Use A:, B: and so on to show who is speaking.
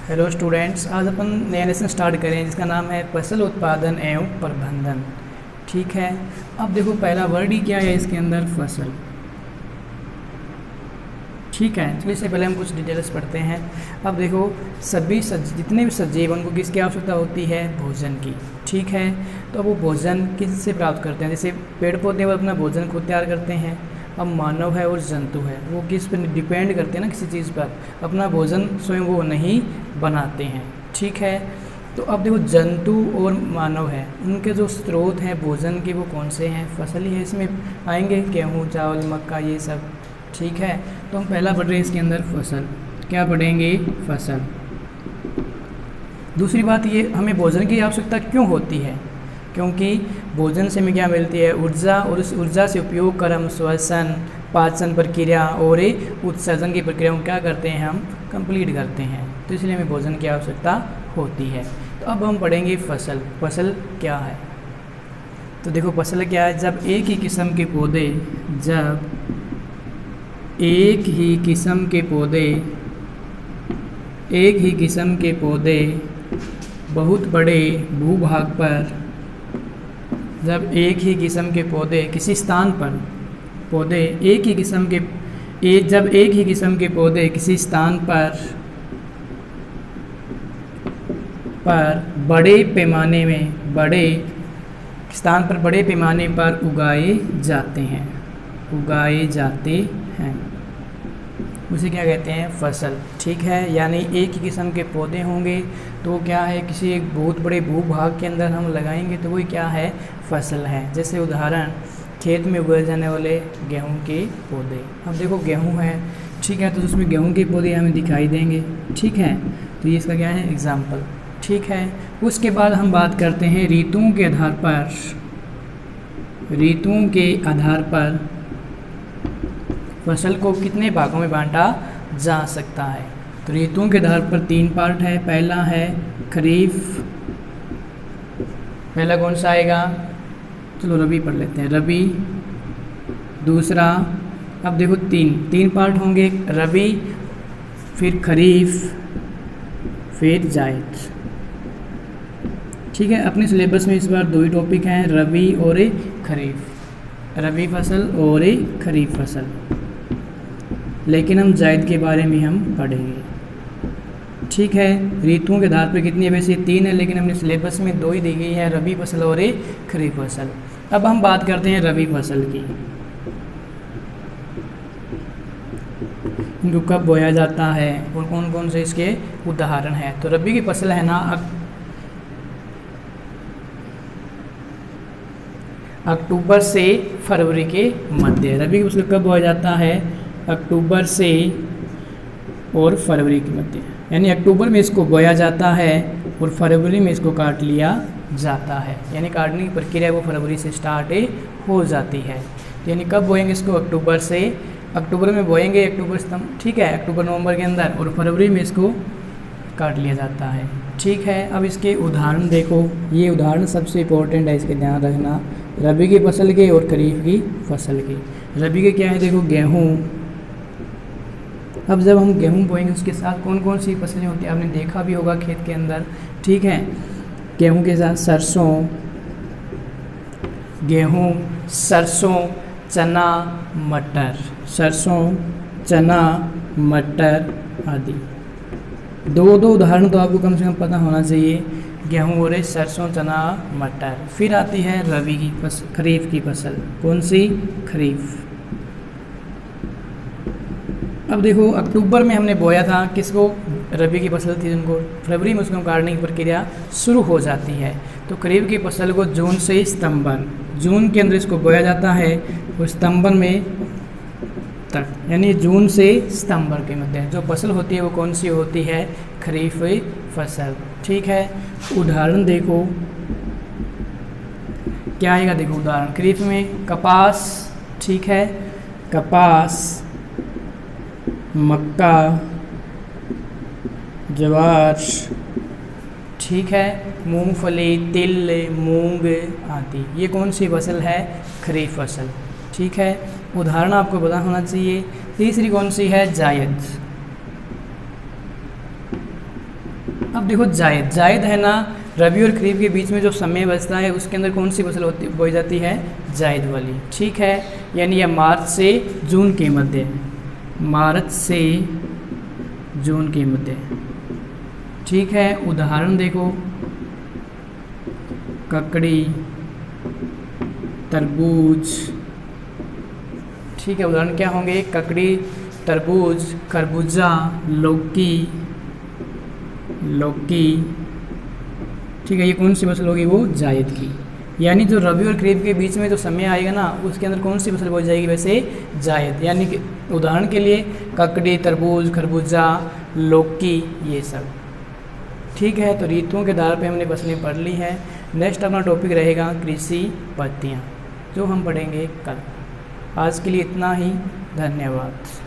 A: Hello students, आज अपन नया lesson start करें जिसका नाम है फसल उत्पादन एवं प्रबंधन। ठीक है, अब देखो पहला वर्ड ही क्या है इसके अंदर, फसल। ठीक है, तो इससे पहले हम कुछ डिटेल्स पढ़ते हैं। अब देखो जितने भी सजीव उनको किसकी आवश्यकता होती है, भोजन की। ठीक है, तो वो भोजन किससे प्राप्त करते हैं, जैसे पेड़ पौधे वो अपना भोजन खुद तैयार करते हैं। अब मानव है और जंतु है, वो किस पर डिपेंड करते हैं ना, किसी चीज़ पर, अपना भोजन स्वयं वो नहीं बनाते हैं। ठीक है, तो अब देखो जंतु और मानव है, उनके जो स्रोत हैं भोजन के वो कौन से हैं, फसल ही है। इसमें आएंगे गेहूँ, चावल, मक्का, ये सब। ठीक है, तो हम पहला पढ़ रहे हैं इसके अंदर फसल। क्या पढ़ेंगे, फसल। दूसरी बात ये, हमें भोजन की आवश्यकता क्यों होती है, क्योंकि भोजन से हमें क्या मिलती है, ऊर्जा, और उस ऊर्जा से उपयोग कर हम श्वसन, पाचन प्रक्रिया और उत्सर्जन की प्रक्रिया को क्या करते हैं, हम कंप्लीट करते हैं। तो इसलिए हमें भोजन की आवश्यकता होती है। तो अब हम पढ़ेंगे फसल। फसल क्या है, तो देखो फसल क्या है, जब एक ही किस्म के पौधे बहुत बड़े भूभाग पर, जब एक ही किस्म के पौधे किसी स्थान पर, जब एक ही किस्म के पौधे किसी स्थान पर बड़े पैमाने पर उगाए जाते हैं, उसे क्या कहते हैं, फसल। ठीक है, यानी एक ही किस्म के पौधे होंगे तो क्या है, किसी एक बहुत बड़े भूभाग के अंदर हम लगाएंगे तो वही क्या है, फसल है। जैसे उदाहरण, खेत में उगाए जाने वाले गेहूं के पौधे। अब देखो गेहूं है, ठीक है, तो उसमें गेहूं के पौधे हमें दिखाई देंगे। ठीक है, तो ये इसका क्या है, एग्जाम्पल। ठीक है, उसके बाद हम बात करते हैं ऋतुओं के आधार पर फसल को कितने भागों में बांटा जा सकता है। तो ऋतुओं के आधार पर 3 पार्ट है। पहला है खरीफ, पहला कौन सा आएगा, चलो रबी पढ़ लेते हैं, रबी। दूसरा, अब देखो तीन पार्ट होंगे, रबी, फिर खरीफ, फिर जायद। ठीक है, अपने सिलेबस में इस बार 2 ही टॉपिक हैं, रबी और खरीफ, रबी फसल और खरीफ फसल, लेकिन हम जायद के बारे में हम पढ़ेंगे। ठीक है, ऋतुओं के आधार पर कितनी है, वैसे 3 है, लेकिन हमने सिलेबस में 2 ही दी गई है, रबी फसल और खरीफ फसल। अब हम बात करते हैं रबी फसल की। इनको कब बोया जाता है और कौन कौन से इसके उदाहरण हैं। तो रबी की फसल है ना, अक्टूबर से फरवरी के मध्य। रबी की फसल कब बोया जाता है, अक्टूबर से और फरवरी के मध्य, यानी अक्टूबर में इसको बोया जाता है और फरवरी में इसको काट लिया जाता है, यानी काटने की प्रक्रिया वो फरवरी से स्टार्ट हो जाती है। यानी कब बोएंगे इसको, अक्टूबर में बोएंगे, अक्टूबर सितंबर, ठीक है, अक्टूबर नवंबर के अंदर, और फरवरी में इसको काट लिया जाता है। ठीक है, अब इसके उदाहरण देखो, ये उदाहरण सबसे इम्पोर्टेंट है, इसके ध्यान रखना, रबी की फसल के और खरीफ की फसल के। रबी के क्या है, देखो गेहूँ। अब जब हम गेहूँ बोएंगे उसके साथ कौन कौन सी फसलें होती हैं, आपने देखा भी होगा खेत के अंदर। ठीक है, गेहूँ के साथ सरसों, चना, मटर आदि। 2 उदाहरण तो आपको कम से कम पता होना चाहिए, गेहूँ और सरसों, चना, मटर। फिर आती है रबी की फसल, खरीफ की फसल। कौन सी, खरीफ। अब देखो अक्टूबर में हमने बोया था किसको, रबी की फसल थी, जिनको फरवरी में उसको काटने की प्रक्रिया शुरू हो जाती है। तो खरीफ की फसल को जून से सितंबर, जून के अंदर इसको बोया जाता है और सितंबर में तक, यानी जून से सितंबर के मध्य जो फसल होती है वो कौन सी होती है, खरीफ फसल। ठीक है, उदाहरण देखो क्या आएगा, देखो उदाहरण, खरीफ में कपास, ठीक है, कपास, मक्का, ज्वार, ठीक है, मूंगफली, तिल, मूंग आदि। ये कौन सी फसल है, खरीफ फसल। ठीक है, उदाहरण आपको पता होना चाहिए। तीसरी कौन सी है, जायद। अब देखो जायद, जायद है ना, रबी और खरीफ के बीच में जो समय बचता है उसके अंदर कौन सी फसल होती बोई जाती है, जायद वाली। ठीक है, यानी यह मार्च से जून के मध्य है, मार्च से जून के मध्य। ठीक है, उदाहरण देखो, ककड़ी, तरबूज। ठीक है, उदाहरण क्या होंगे, ककड़ी, तरबूज, खरबूजा, लौकी, लौकी। ठीक है, ये कौन सी फसल होगी, वो जायद की। यानी जो रबी और खरीफ के बीच में जो समय आएगा ना उसके अंदर कौन सी फसल बोई जाएगी, वैसे जायद। यानी कि उदाहरण के लिए ककड़ी, तरबूज, खरबूजा, लौकी, ये सब। ठीक है, तो ऋतुओं के आधार पे हमने फसलें पढ़ ली है। नेक्स्ट अपना टॉपिक रहेगा कृषि पद्धतियाँ, जो हम पढ़ेंगे कल। आज के लिए इतना ही, धन्यवाद।